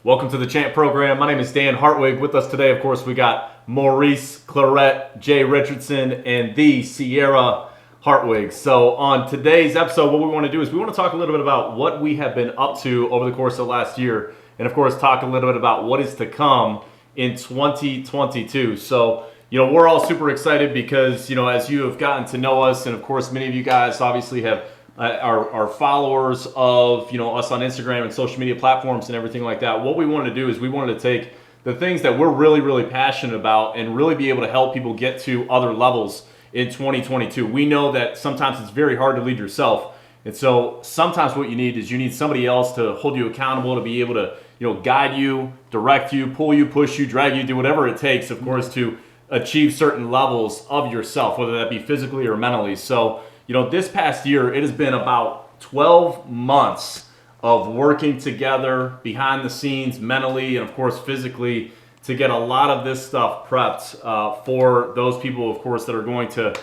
Welcome to the Champ Program. My name is Dan Hartwig. With us today, of course, we got Maurice Clarett, Jay Richardson, and the Sierra Hartwig. So on today's episode, what we want to do is we want to talk a little bit about what we have been up to over the course of last year, and of course, talk a little bit about what is to come in 2022. So, we're all super excited because, as you have gotten to know us, and of course, many of you guys obviously have are followers of us on Instagram and social media platforms and everything like that. What we wanted to do is we wanted to take the things that we're really, really passionate about and really be able to help people get to other levels in 2022. We know that sometimes it's very hard to lead yourself. And so sometimes what you need somebody else to hold you accountable, to be able to, guide you, direct you, pull you, push you, drag you, do whatever it takes, of course, to achieve certain levels of yourself, whether that be physically or mentally. So, this past year, it has been about 12 months of working together behind the scenes, mentally and, of course, physically, to get a lot of this stuff prepped for those people, of course, that are going to,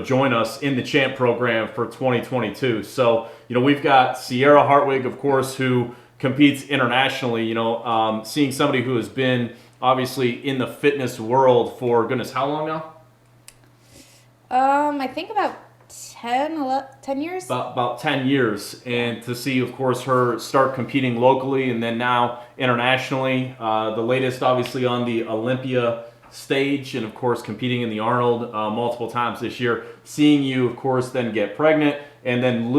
join us in the Champ Program for 2022. So, we've got Sierra Hartwig, of course, who competes internationally, seeing somebody who has been obviously in the fitness world for, goodness, how long now? I think about 10 years? About 10 years, and to see, of course, her start competing locally and then now internationally. The latest, obviously, on the Olympia stage, and, of course, competing in the Arnold multiple times this year. Seeing you, of course, then get pregnant and then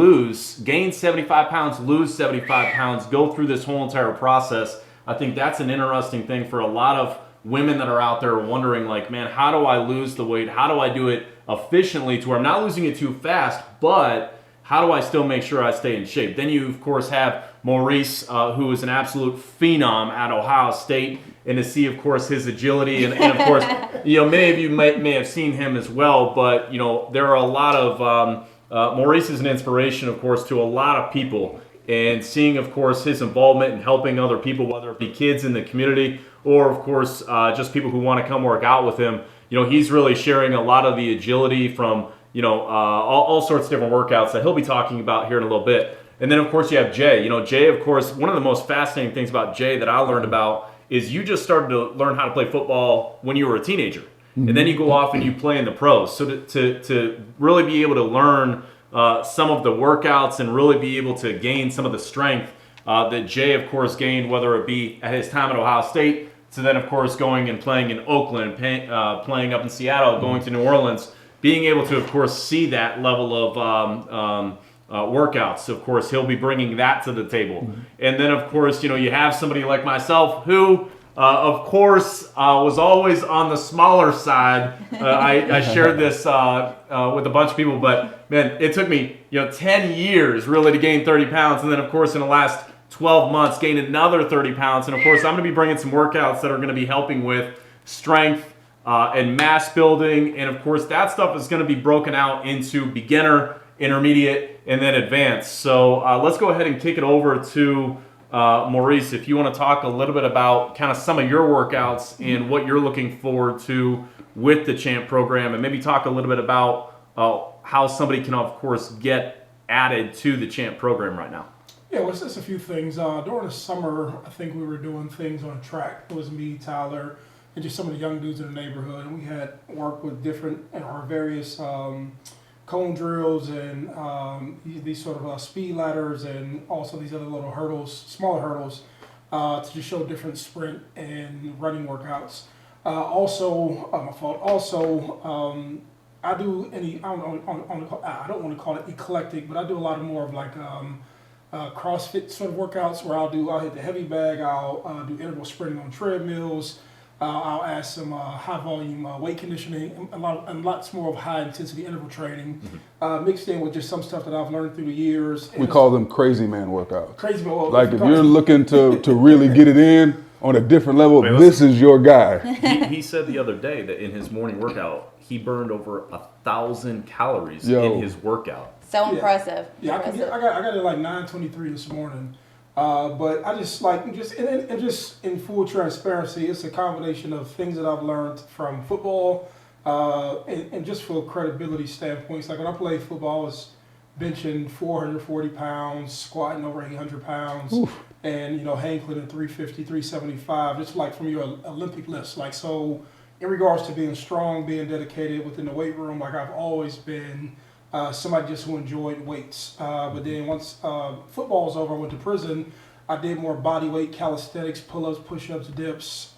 gain 75 pounds, lose 75 pounds, go through this whole entire process. I think that's an interesting thing for a lot of women that are out there wondering, like, man, how do I lose the weight? How do I do it efficiently to where I'm not losing it too fast, but how do I still make sure I stay in shape? Then you, of course, have Maurice, who is an absolute phenom at Ohio State, and to see, of course, his agility. And of course, many of you may have seen him as well, but, there are a lot of, Maurice is an inspiration, of course, to a lot of people. And seeing, of course, his involvement in helping other people, whether it be kids in the community or, of course, just people who want to come work out with him, he's really sharing a lot of the agility from, all sorts of different workouts that he'll be talking about here in a little bit. And then, of course, you have Jay. Jay, of course, one of the most fascinating things about Jay that I learned about is you just started to learn how to play football when you were a teenager. Mm-hmm. And then you go off and you play in the pros. So to really be able to learn some of the workouts and really be able to gain some of the strength that Jay, of course, gained, whether it be at his time at Ohio State, to then, of course, going and playing in Oakland, playing up in Seattle, going to New Orleans, being able to, of course, see that level of workouts. Of course, he'll be bringing that to the table. Mm-hmm. And then, of course, you have somebody like myself who, of course, was always on the smaller side. I shared this with a bunch of people, but, man, it took me, 10 years really to gain 30 pounds. And then, of course, in the last 12 months, gain another 30 pounds. And, of course, I'm going to be bringing some workouts that are going to be helping with strength and mass building. And, of course, that stuff is going to be broken out into beginner, intermediate, and then advanced. So let's go ahead and kick it over to Maurice, if you want to talk a little bit about kind of some of your workouts and what you're looking forward to with the Champ Program, and maybe talk a little bit about how somebody can, of course, get added to the Champ Program right now. Yeah, well, it's just a few things. During the summer, I think we were doing things on track. It was me, Tyler, and just some of the young dudes in the neighborhood, and we had worked with different our various cone drills and these sort of speed ladders, and also these other little hurdles, smaller hurdles, to just show different sprint and running workouts. I do I don't want to call it eclectic, but I do a lot of more of like CrossFit sort of workouts where I'll hit the heavy bag, I'll do interval sprinting on treadmills. I'll add some high volume weight conditioning, and lots more of high intensity interval training, mixed in with just some stuff that I've learned through the years. We call them crazy man workouts. Crazy man. Well, like if you're looking to really get it in on a different level, this is your guy. He said the other day that in his morning workout, he burned over 1,000 calories in his workout. So impressive. Yeah, I got it like 9:23 this morning. But I just just in full transparency, it's a combination of things that I've learned from football, and just for credibility standpoints. Like when I played football, I was benching 440 pounds, squatting over 800 pounds. Oof. and hang clean 350, 375, just like from your Olympic list. Like, so in regards to being strong, being dedicated within the weight room, like I've always been somebody just who enjoyed weights. But then once football was over, I went to prison. I did more body weight calisthenics, pull-ups, push-ups, dips,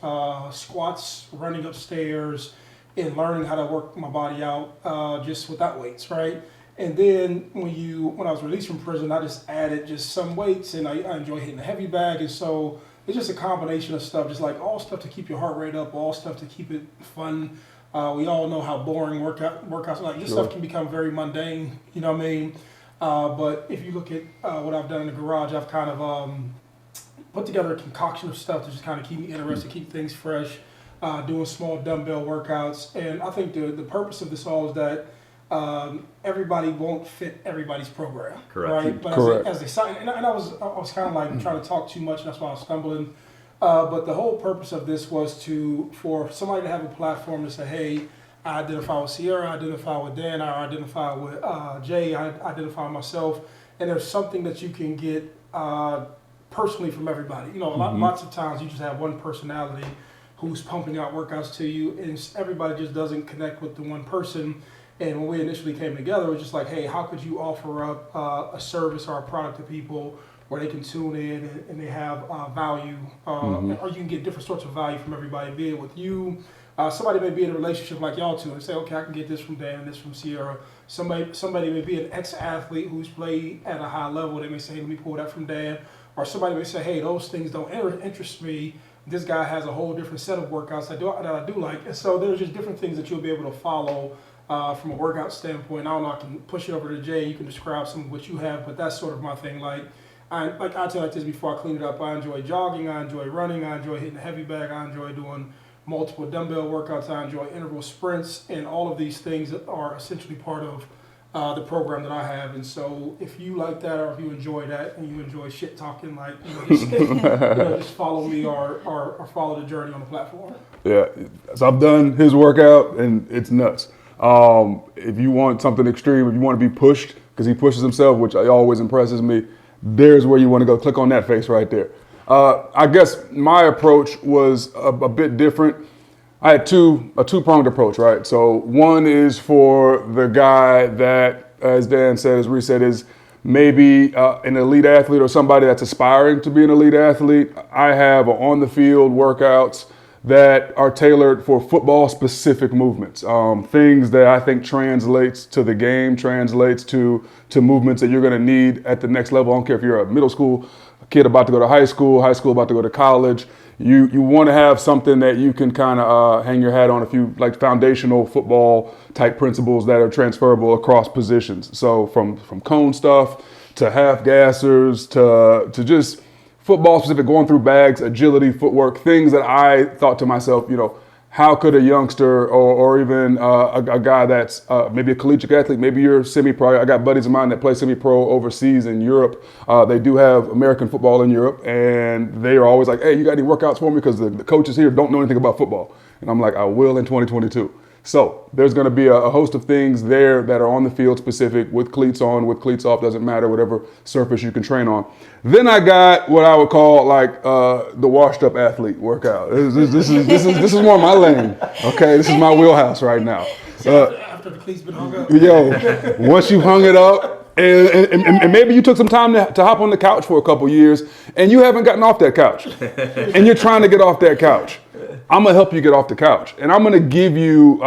squats, running upstairs, and learning how to work my body out just without weights, right? And then when I was released from prison, I just added just some weights, and I enjoy hitting a heavy bag. And so it's just a combination of stuff, just like all stuff to keep your heart rate up, all stuff to keep it fun. We all know how boring workouts are. Like, this stuff can become very mundane, you know what I mean? But if you look at what I've done in the garage, I've kind of put together a concoction of stuff to just kind of keep me interested, keep things fresh, doing small dumbbell workouts. And I think the purpose of this all is that everybody won't fit everybody's program, Correct. right? But Correct. as they sign, and I was kind of like trying to talk too much, and that's why I was stumbling. But the whole purpose of this was for somebody to have a platform to say, hey, I identify with Sierra, I identify with Dan, I identify with Jay, I identify with myself, and there's something that you can get personally from everybody. Lots of times you just have one personality who's pumping out workouts to you, and everybody just doesn't connect with the one person. And when we initially came together, it was just like, hey, how could you offer up a service or a product to people where they can tune in and they have value, or you can get different sorts of value from everybody, be it with you. Somebody may be in a relationship like y'all two and say, okay, I can get this from Dan and this from Sierra. Somebody may be an ex-athlete who's played at a high level. They may say, let me pull that from Dan. Or somebody may say, hey, those things don't interest me. This guy has a whole different set of workouts that I do like. And so there's just different things that you'll be able to follow from a workout standpoint. I don't know, I can push it over to Jay. You can describe some of what you have, but that's sort of my thing. I tell you like this before I clean it up. I enjoy jogging, I enjoy running, I enjoy hitting a heavy bag, I enjoy doing multiple dumbbell workouts, I enjoy interval sprints, and all of these things are essentially part of the program that I have. And so if you like that, or if you enjoy that and you enjoy shit talking, just follow me or follow the journey on the platform. Yeah, so I've done his workout and it's nuts. If you want something extreme, if you want to be pushed, because he pushes himself, which always impresses me, there's where you want to go. Click on that face right there. I guess my approach was a bit different. I had a two-pronged approach, right? So one is for the guy that, as Dan said, as Reese said, is maybe an elite athlete or somebody that's aspiring to be an elite athlete. I have on-the-field workouts that are tailored for football-specific movements, things that I think translates to the game, translates to movements that you're going to need at the next level. I don't care if you're a middle school kid about to go to high school about to go to college. You want to have something that you can kind of hang your hat on, a few like foundational football type principles that are transferable across positions. So from cone stuff to half gassers to just football specific, going through bags, agility, footwork, things that I thought to myself, how could a youngster or even a guy that's maybe a collegiate athlete, maybe you're semi-pro. I got buddies of mine that play semi-pro overseas in Europe. They do have American football in Europe, and they are always like, hey, you got any workouts for me? Because the coaches here don't know anything about football. And I'm like, I will in 2022. So there's going to be a host of things there that are on the field specific, with cleats on, with cleats off, doesn't matter, whatever surface you can train on. Then I got what I would call like the washed up athlete workout. This is more my lane. Okay, this is my wheelhouse right now. After the cleats been hung up. Yo, once you hung it up, and maybe you took some time to hop on the couch for a couple years, and you haven't gotten off that couch, and you're trying to get off that couch. I'm going to help you get off the couch. And I'm going to give you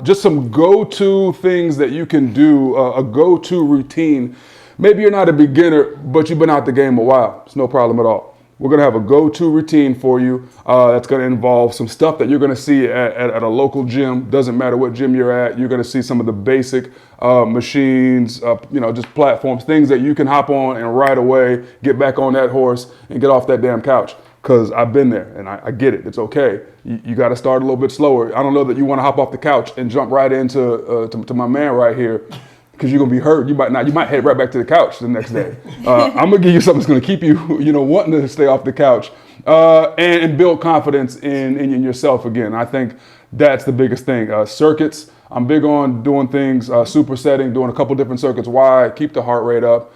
just some go-to things that you can do, a go-to routine. Maybe you're not a beginner, but you've been out the game a while. It's no problem at all. We're going to have a go-to routine for you that's going to involve some stuff that you're going to see at a local gym. Doesn't matter what gym you're at. You're going to see some of the basic machines, just platforms, things that you can hop on and right away get back on that horse and get off that damn couch. Because I've been there and I get it. It's okay. You got to start a little bit slower. I don't know that you want to hop off the couch and jump right into to my man right here, because you're gonna be hurt. You might head right back to the couch the next day. I'm gonna give you something that's gonna keep you, wanting to stay off the couch and build confidence in yourself again. I think that's the biggest thing. Circuits. I'm big on doing things, supersetting, doing a couple different circuits. Why? Keep the heart rate up,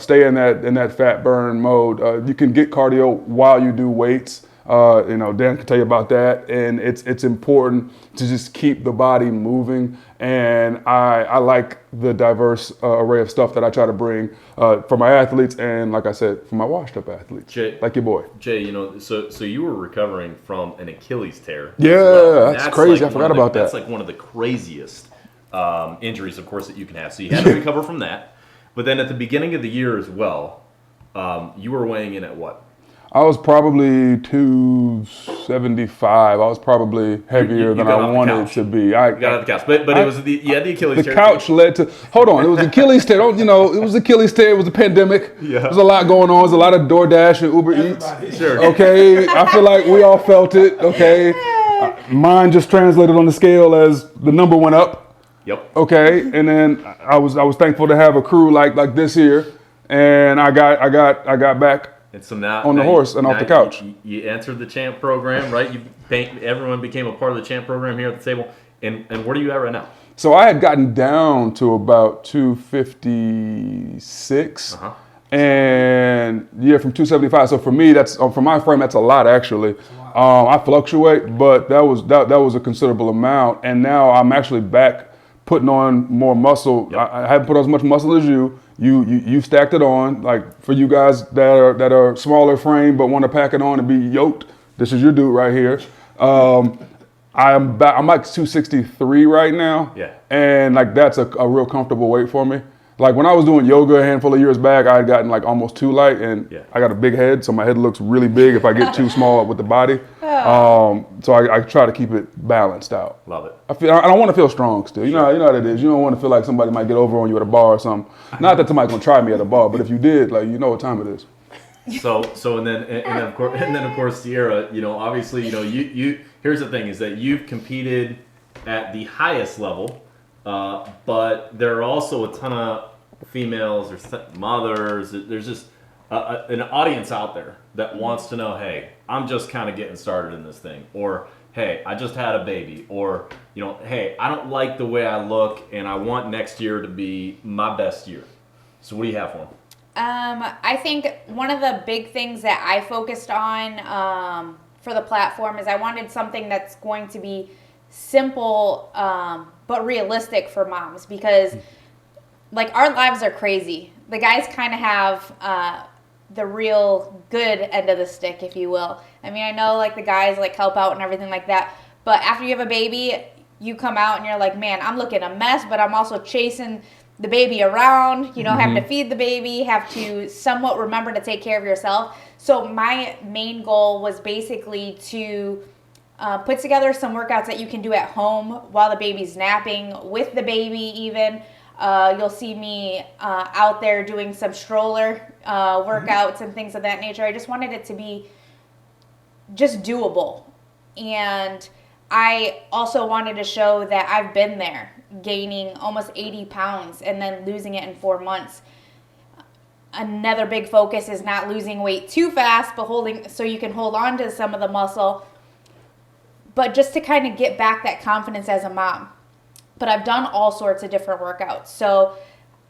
stay in that fat burn mode. You can get cardio while you do weights. Dan can tell you about that, and it's important to just keep the body moving. And I like the diverse array of stuff that I try to bring for my athletes, and like I said, for my washed-up athletes, Jay, like your boy. Jay, so you were recovering from an Achilles tear. Yeah, as well. that's crazy. Like I forgot about that. That's like one of the craziest injuries, of course, that you can have. So you had to recover from that. But then at the beginning of the year as well, you were weighing in at what? I was probably 275. I was probably heavier than I wanted to be. You got off the couch, but it was you had the Achilles the tear. couch led to. Hold on, it was Achilles tear. It was Achilles tear. It was a pandemic. Yeah. There's a lot going on. There's a lot of DoorDash and Uber Eats. Sure. Okay, I feel like we all felt it. Okay, mine just translated on the scale as the number went up. Yep. Okay, and then I was thankful to have a crew like this here, and I got back. And so now on the horse and off the couch. You entered the champ program, right? Everyone became a part of the champ program here at the table. And where are you at right now? So I had gotten down to about 256, and from 275. So for me, that's for my frame, that's a lot actually. I fluctuate, but that was a considerable amount, and now I'm actually back putting on more muscle. Yep. I haven't put on as much muscle as you. You stacked it on. Like for you guys that are smaller frame but want to pack it on and be yoked, this is your dude right here. I'm like 263 right now. Yeah. And like that's a real comfortable weight for me. Like when I was doing yoga a handful of years back, I had gotten like almost too light, and I got a big head, so my head looks really big if I get too small with the body. So I try to keep it balanced out. Love it. I don't want to feel strong still. You know how it is. You don't want to feel like somebody might get over on you at a bar or something. Not that somebody's gonna try me at a bar, but if you did, like you know what time it is. So and then of course Sierra, obviously, you here's the thing is that you've competed at the highest level, but there are also a ton of females or mothers. There's just an audience out there that wants to know, hey, I'm just kind of getting started in this thing, or hey, I just had a baby, or hey, I don't like the way I look and I want next year to be my best year. So what do you have for them? I think one of the big things that I focused on for the platform is I wanted something that's going to be simple but realistic for moms, because like our lives are crazy. The guys kind of have the real good end of the stick, if you will. I mean, I know like the guys like help out and everything like that, but after you have a baby, you come out and you're like, man, I'm looking a mess, but I'm also chasing the baby around, have to feed the baby, have to somewhat remember to take care of yourself. So my main goal was basically to put together some workouts that you can do at home while the baby's napping, with the baby even. You'll see me out there doing some stroller workouts and things of that nature. I just wanted it to be just doable. And I also wanted to show that I've been there, gaining almost 80 pounds and then losing it in 4 months. Another big focus is not losing weight too fast, but so you can hold on to some of the muscle, but just to kind of get back that confidence as a mom. But I've done all sorts of different workouts. So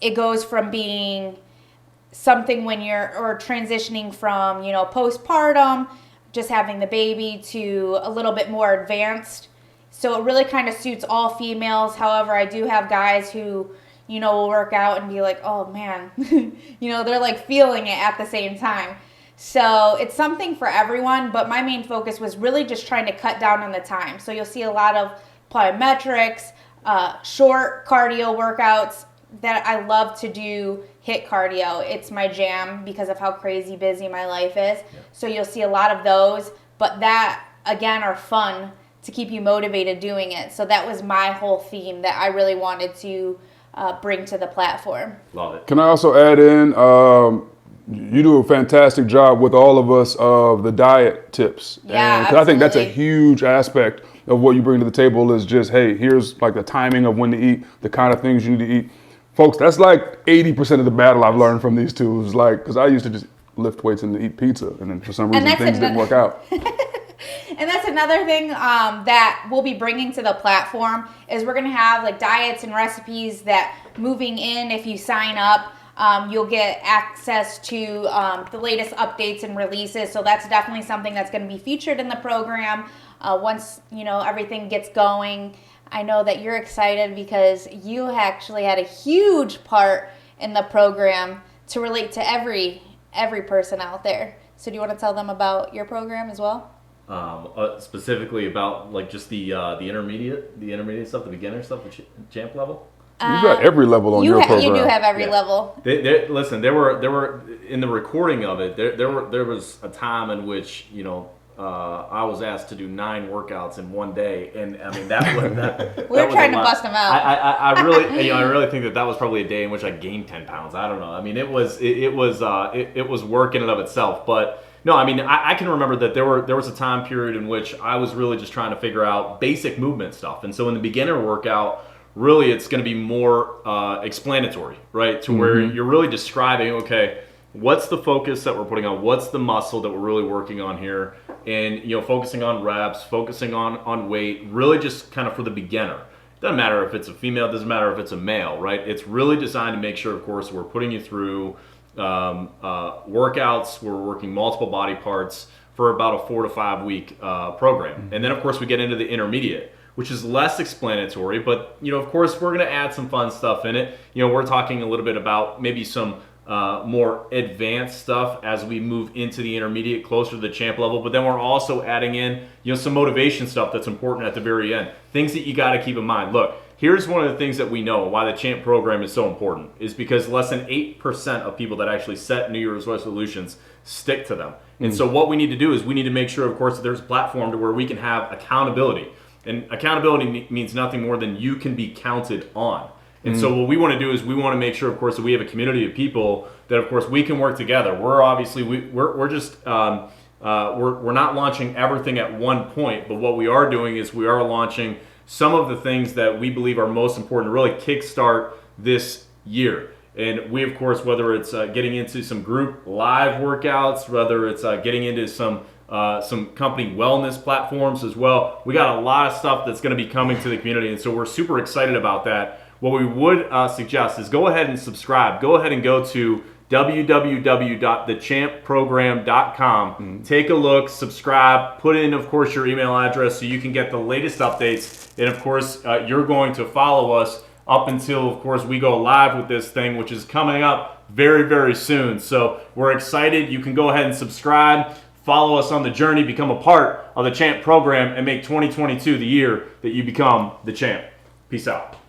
it goes from being something or transitioning from, postpartum, just having the baby, to a little bit more advanced. So it really kind of suits all females. However, I do have guys who, will work out and be like, oh man, they're like feeling it at the same time. So it's something for everyone, but my main focus was really just trying to cut down on the time. So you'll see a lot of plyometrics, short cardio workouts that I love to do. HIIT cardio, it's my jam because of how crazy busy my life is. So you'll see a lot of those, but that again are fun to keep you motivated doing it. So that was my whole theme that I really wanted to bring to the platform. Love it. Can I also add in, you do a fantastic job with all of us of the diet tips. Yeah, and I think that's a absolutely. huge aspect of what you bring to the table is just, hey, here's like the timing of when to eat, the kind of things you need to eat. Folks, that's like 80% of the battle I've learned from these two. Is like, because I used to just lift weights and eat pizza, and then for some reason things didn't work out. And that's another thing that we'll be bringing to the platform is we're going to have like diets and recipes that moving in, if you sign up, you'll get access to the latest updates and releases. So that's definitely something that's going to be featured in the program once, everything gets going. I know that you're excited because you actually had a huge part in the program to relate to every person out there. So do you want to tell them about your program as well? Specifically about like just the intermediate stuff, the beginner stuff, the champ level. You've got every level on your program. You do have every level. Listen, there were in the recording of it. There was a time in which I was asked to do 9 workouts in one day, and I mean that we were trying to bust them out. I really think that was probably a day in which I gained 10 pounds. I don't know. I mean, it was work in and of itself. But no, I mean, I can remember that there was a time period in which I was really just trying to figure out basic movement stuff, and so in the beginner workout, really it's going to be more explanatory, right? To where you're really describing, okay, what's the focus that we're putting on? What's the muscle that we're really working on here? And, focusing on reps, focusing on weight, really just kind of for the beginner. Doesn't matter if it's a female, doesn't matter if it's a male, right? It's really designed to make sure, of course, we're putting you through workouts. We're working multiple body parts for about a 4 to 5 week program. And then, of course, we get into the intermediate, which is less explanatory, but, of course, we're going to add some fun stuff in it. We're talking a little bit about maybe some more advanced stuff as we move into the intermediate, closer to the champ level, but then we're also adding in, some motivation stuff that's important at the very end. Things that you got to keep in mind. Look, here's one of the things that we know why the champ program is so important is because less than 8% of people that actually set New Year's resolutions stick to them. And so what we need to do is we need to make sure, of course, that there's a platform to where we can have accountability. And accountability means nothing more than you can be counted on. And so what we want to do is we want to make sure, of course, that we have a community of people that, of course, we can work together. We're obviously we're just we're not launching everything at one point, but what we are doing is we are launching some of the things that we believe are most important to really kickstart this year. And we, of course, whether it's getting into some group live workouts, whether it's getting into some company wellness platforms as well, we got a lot of stuff that's going to be coming to the community, and so we're super excited about that. What we would suggest is go ahead and subscribe. Go ahead and go to www.thechampprogram.com. Take a look, subscribe, put in, of course, your email address so you can get the latest updates. And, of course, you're going to follow us up until, of course, we go live with this thing, which is coming up very, very soon. So we're excited. You can go ahead and subscribe. Follow us on the journey, become a part of the Champ program, and make 2022 the year that you become the champ. Peace out.